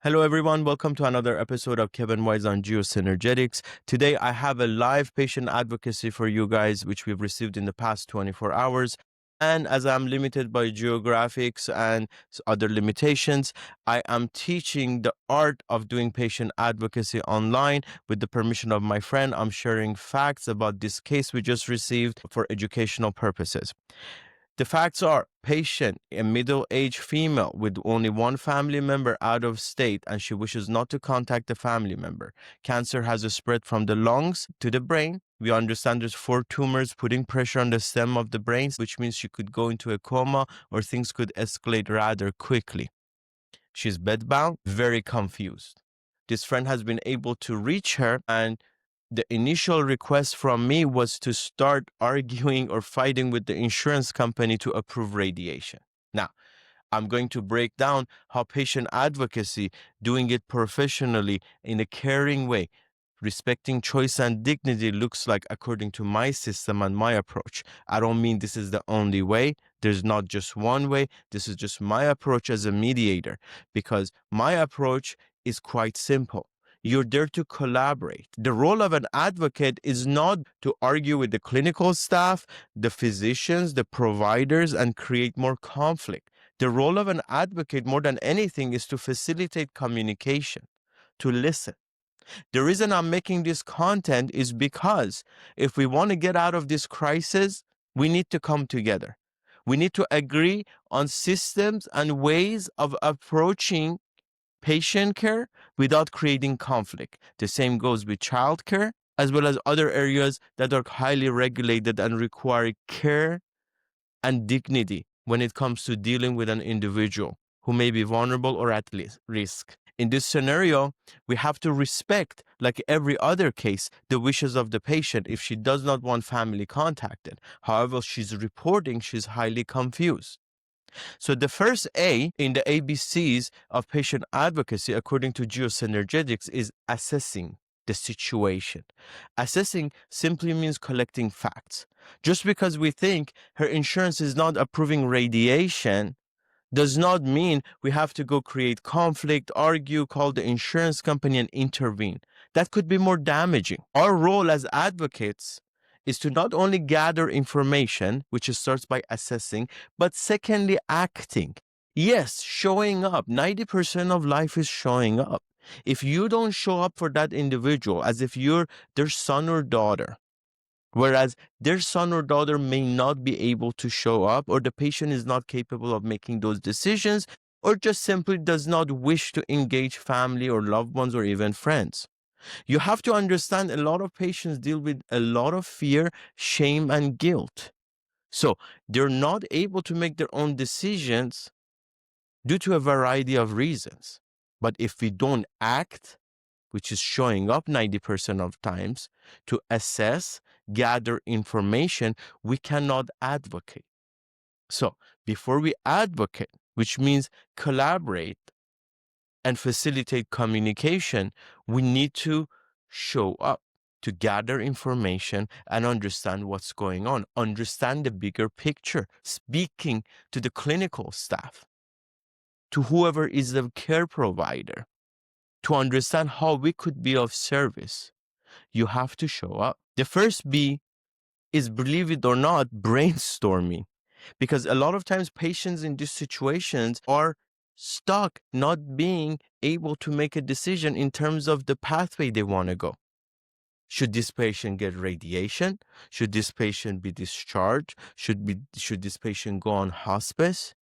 Hello, everyone. Welcome to another episode of Kevin Wise on GeoSynergetics. Today, I have a live patient advocacy for you guys, which we've received in the past 24 hours. And as I'm limited by geographics and other limitations, I am teaching the art of doing patient advocacy online. With the permission of my friend, I'm sharing facts about this case we just received for educational purposes. The facts are: patient, a middle-aged female with only one family member out of state, and she wishes not to contact the family member. Cancer has a spread from the lungs to the brain. We understand there's 4 tumors putting pressure on the stem of the brain, which means she could go into a coma or things could escalate rather quickly. She's bedbound, very confused. This friend has been able to reach her, and the initial request from me was to start arguing or fighting with the insurance company to approve radiation. Now, I'm going to break down how patient advocacy, doing it professionally in a caring way, respecting choice and dignity looks like according to my system and my approach. I don't mean this is the only way. There's not just one way. This is just my approach as a mediator, because my approach is quite simple. You're there to collaborate. The role of an advocate is not to argue with the clinical staff, the physicians, the providers, and create more conflict. The role of an advocate, more than anything, is to facilitate communication, to listen. The reason I'm making this content is because if we want to get out of this crisis, we need to come together. We need to agree on systems and ways of approaching patient care without creating conflict. The same goes with childcare, as well as other areas that are highly regulated and require care and dignity when it comes to dealing with an individual who may be vulnerable or at least risk. In this scenario, we have to respect, like every other case, the wishes of the patient if she does not want family contacted. However, she's reporting she's highly confused. So the first A in the ABCs of patient advocacy, according to GeoSynergetics, is assessing the situation. Assessing simply means collecting facts. Just because we think her insurance is not approving radiation does not mean we have to go create conflict, argue, call the insurance company and intervene. That could be more damaging. Our role as advocates is to not only gather information, which starts by assessing, but secondly, acting. Yes, showing up. 90% of life is showing up. If you don't show up for that individual as if you're their son or daughter, whereas their son or daughter may not be able to show up, or the patient is not capable of making those decisions, or just simply does not wish to engage family or loved ones or even friends. You have to understand a lot of patients deal with a lot of fear, shame, and guilt. So they're not able to make their own decisions due to a variety of reasons. But if we don't act, which is showing up 90% of times, to assess, gather information, we cannot advocate. So before we advocate, which means collaborate and facilitate communication, we need to show up to gather information and understand what's going on, understand the bigger picture, speaking to the clinical staff, to whoever is the care provider, to understand how we could be of service. You have to show up. The first B is, believe it or not, brainstorming. Because a lot of times patients in these situations are stuck, not being able to make a decision in terms of the pathway they want to go. Should this patient get radiation? Should this patient be discharged? Should this patient go on hospice?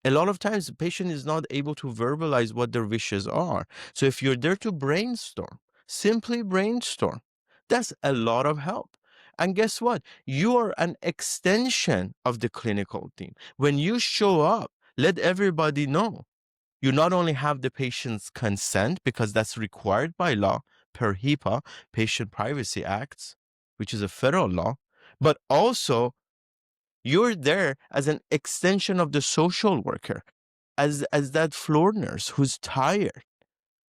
A lot of times the patient is not able to verbalize what their wishes are. So if you're there to brainstorm, simply brainstorm. That's a lot of help. And guess what? You are an extension of the clinical team. When you show up, let everybody know. You not only have the patient's consent, because that's required by law per HIPAA, Patient Privacy Acts, which is a federal law, but also you're there as an extension of the social worker, as that floor nurse who's tired.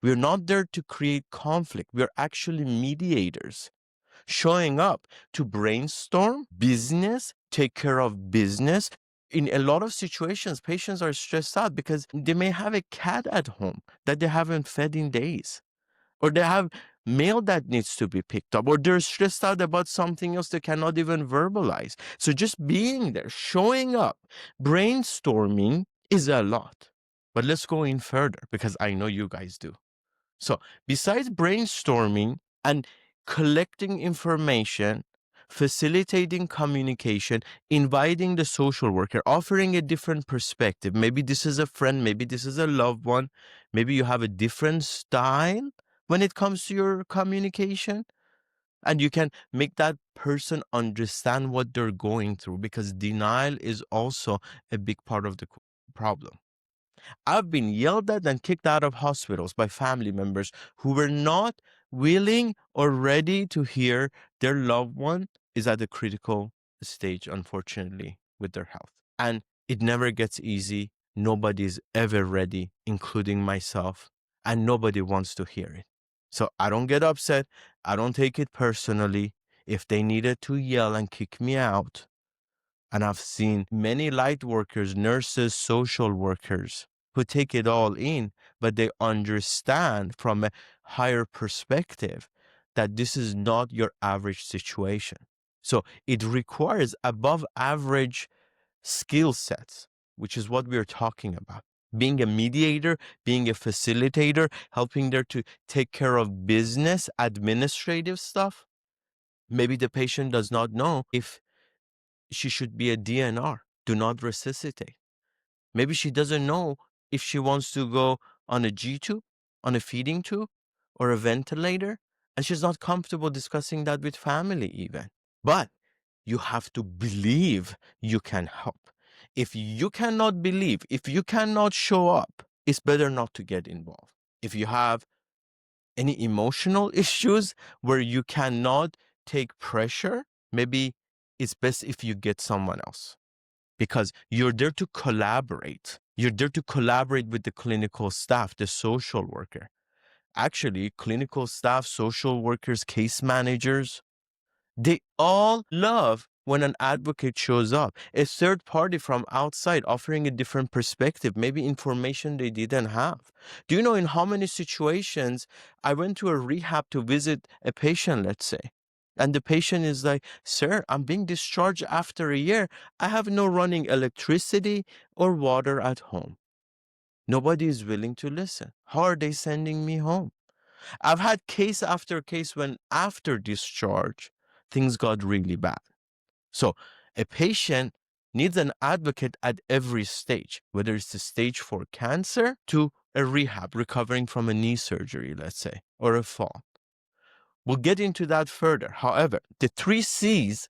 We're not there to create conflict. We're actually mediators, showing up to brainstorm business, take care of business, In a lot of situations, patients are stressed out because they may have a cat at home that they haven't fed in days, or they have mail that needs to be picked up, or they're stressed out about something else they cannot even verbalize. So just being there, showing up, brainstorming is a lot. But let's go in further, because I know you guys do. So besides brainstorming and collecting information, facilitating communication, inviting the social worker, offering a different perspective. Maybe this is a friend, maybe this is a loved one, maybe you have a different style when it comes to your communication. And you can make that person understand what they're going through, because denial is also a big part of the problem. I've been yelled at and kicked out of hospitals by family members who were not willing or ready to hear their loved one is at a critical stage, unfortunately, with their health. And it never gets easy. Nobody's ever ready, including myself, and nobody wants to hear it. So I don't get upset. I don't take it personally. If they needed to yell and kick me out, and I've seen many light workers, nurses, social workers who take it all in, but they understand from a higher perspective that this is not your average situation. So it requires above average skill sets, which is what we're talking about. Being a mediator, being a facilitator, helping there to take care of business, administrative stuff. Maybe the patient does not know if she should be a DNR, do not resuscitate. Maybe she doesn't know if she wants to go on a G tube, on a feeding tube, or a ventilator, and she's not comfortable discussing that with family even. But you have to believe you can help. If you cannot believe, if you cannot show up, it's better not to get involved. If you have any emotional issues where you cannot take pressure, maybe it's best if you get someone else, because you're there to collaborate. You're there to collaborate with the clinical staff, the social worker. Actually, clinical staff, social workers, case managers, they all love when an advocate shows up, a third party from outside offering a different perspective, maybe information they didn't have. Do you know in how many situations I went to a rehab to visit a patient, let's say, and the patient is like, "Sir, I'm being discharged after a year. I have no running electricity or water at home." Nobody is willing to listen. How are they sending me home? I've had case after case when after discharge, things got really bad. So a patient needs an advocate at every stage, whether it's the stage 4 cancer to a rehab, recovering from a knee surgery, let's say, or a fall. We'll get into that further. However, the 3 C's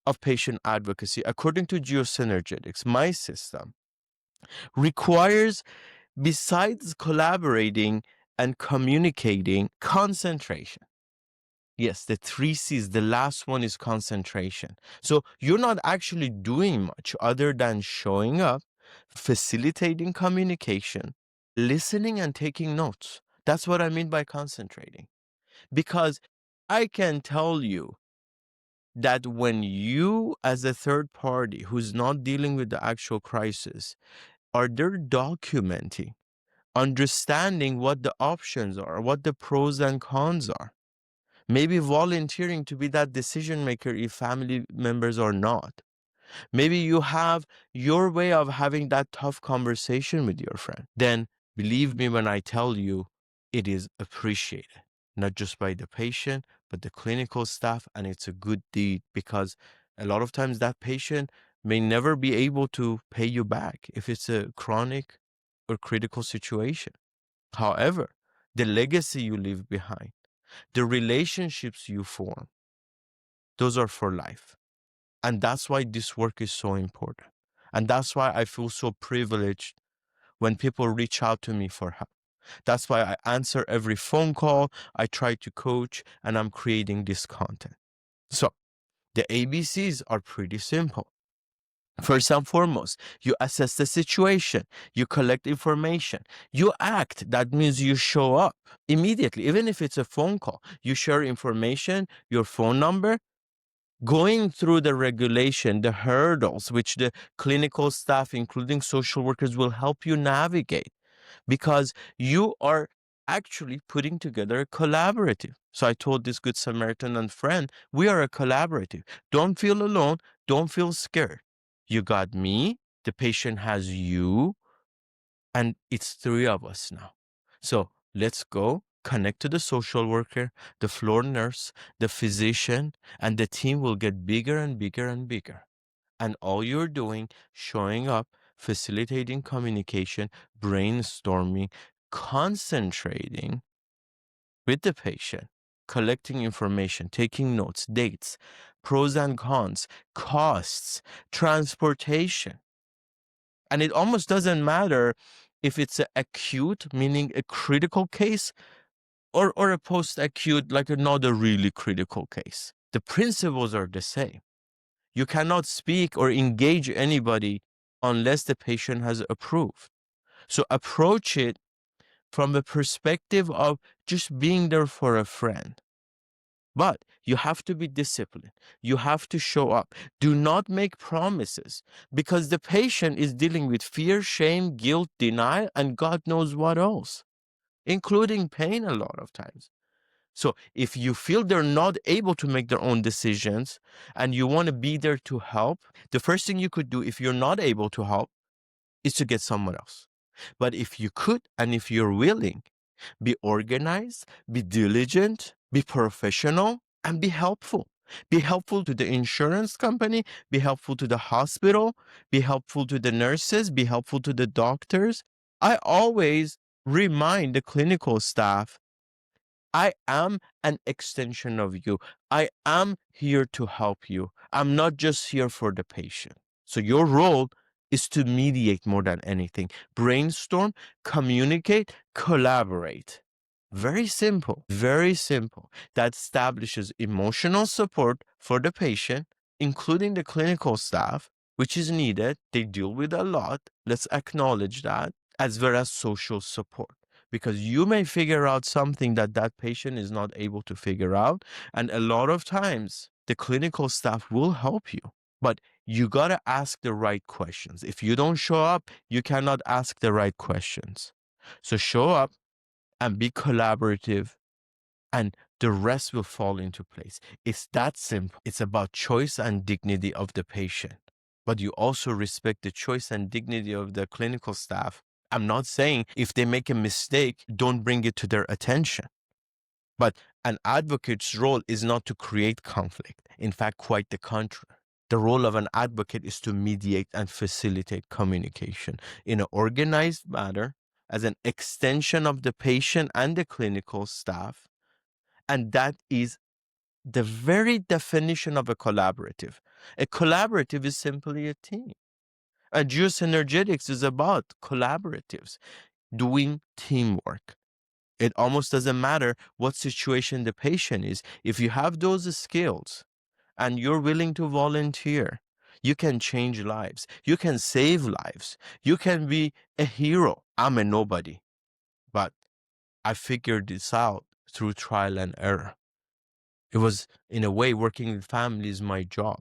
of patient advocacy, according to GeoSynergetics, my system, requires, besides collaborating and communicating, concentration. Yes, the 3 C's, the last one is concentration. So you're not actually doing much other than showing up, facilitating communication, listening and taking notes. That's what I mean by concentrating. Because I can tell you that when you, as a third party who's not dealing with the actual crisis, are there documenting, understanding what the options are, what the pros and cons are, maybe volunteering to be that decision maker if family members are not. Maybe you have your way of having that tough conversation with your friend. Then believe me when I tell you, it is appreciated, not just by the patient, but the clinical staff. And it's a good deed, because a lot of times that patient may never be able to pay you back if it's a chronic or critical situation. However, the legacy you leave behind, the relationships you form, those are for life. And that's why this work is so important. And that's why I feel so privileged when people reach out to me for help. That's why I answer every phone call, I try to coach, and I'm creating this content. So the ABCs are pretty simple. First and foremost, you assess the situation, you collect information, you act. That means you show up immediately, even if it's a phone call. You share information, your phone number, going through the regulation, the hurdles, which the clinical staff, including social workers, will help you navigate, because you are actually putting together a collaborative. So I told this Good Samaritan and friend, we are a collaborative. Don't feel alone. Don't feel scared. You got me. The patient has you. And it's three of us now. So let's go connect to the social worker, the floor nurse, the physician, and the team will get bigger and bigger and bigger. And all you're doing, showing up, facilitating communication, brainstorming, concentrating with the patient, collecting information, taking notes, dates, pros and cons, costs, transportation. And it almost doesn't matter if it's an acute, meaning a critical case, or a post-acute, like not a really critical case. The principles are the same. You cannot speak or engage anybody unless the patient has approved. So approach it from the perspective of just being there for a friend. But you have to be disciplined. You have to show up. Do not make promises, because the patient is dealing with fear, shame, guilt, denial, and God knows what else, including pain a lot of times. So if you feel they're not able to make their own decisions and you want to be there to help, the first thing you could do if you're not able to help is to get someone else. But if you could, and if you're willing, be organized, be diligent, be professional, and be helpful. Be helpful to the insurance company, be helpful to the hospital, be helpful to the nurses, be helpful to the doctors. I always remind the clinical staff, I am an extension of you. I am here to help you. I'm not just here for the patient. So your role is to mediate more than anything. Brainstorm, communicate, collaborate. Very simple, very simple. That establishes emotional support for the patient, including the clinical staff, which is needed. They deal with a lot. Let's acknowledge that, as well as social support, because you may figure out something that that patient is not able to figure out. And a lot of times the clinical staff will help you, but you got to ask the right questions. If you don't show up, you cannot ask the right questions. So show up and be collaborative, and the rest will fall into place. It's that simple. It's about choice and dignity of the patient, but you also respect the choice and dignity of the clinical staff. I'm not saying if they make a mistake, don't bring it to their attention. But an advocate's role is not to create conflict. In fact, quite the contrary. The role of an advocate is to mediate and facilitate communication in an organized manner as an extension of the patient and the clinical staff. And that is the very definition of a collaborative. A collaborative is simply a team. And GeoSynergetics is about collaboratives, doing teamwork. It almost doesn't matter what situation the patient is. If you have those skills and you're willing to volunteer, you can change lives. You can save lives. You can be a hero. I'm a nobody, but I figured this out through trial and error. It was, in a way, working with families my job.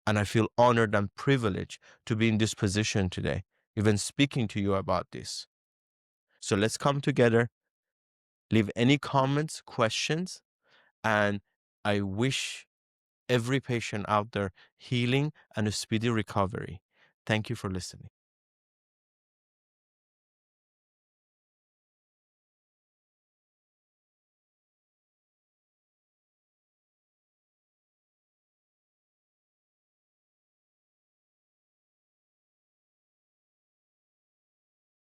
And I feel honored and privileged to be in this position today, even speaking to you about this. So let's come together, leave any comments, questions, and I wish every patient out there healing and a speedy recovery. Thank you for listening.